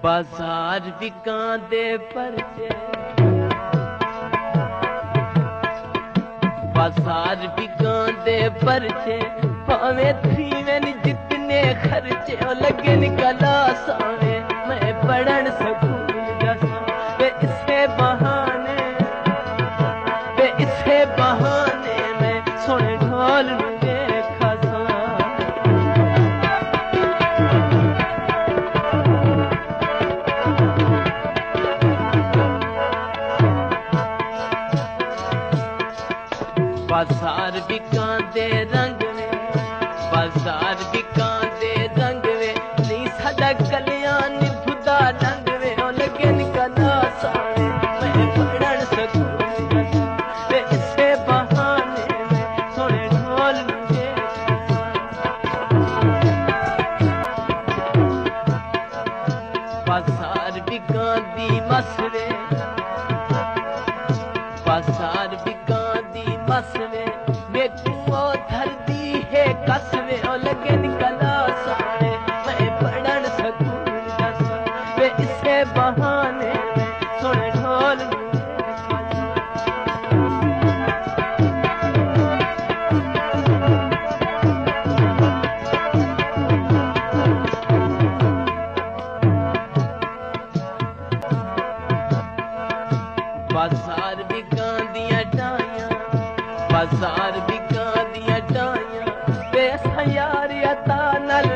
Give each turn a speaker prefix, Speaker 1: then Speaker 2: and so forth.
Speaker 1: बाजार बिकां दे परचे, बाजार बिकां दे परचे, भावें थीवें जितने खर्चे ओ लगन कला सावे, मैं पढ़न सकूल जसा वे इसे बहाने, वे इसे बहाने में सोने ढोल देखा सा। बाजार बिकां दे रंग में, बाजार बिकां दे रंग में, नहीं सादा कल्याण खुदा रंग में ओ लगन कला सावे, मैं पढ़न सकूं वे इसे बहाने में सोने ढोल देखा। बाजार बिकां दी मसरे, बाजार बिकां दी मसवे, मेकू ओ धरती है कसवे ओ लगन कला सावे, मैं पढ़न सकूल जसा वे इसे बहाने में सोने ढोल बाजार बिकां दियां टाइयां, बाजार बिकां दियां टाइयां, बेस यार अता नल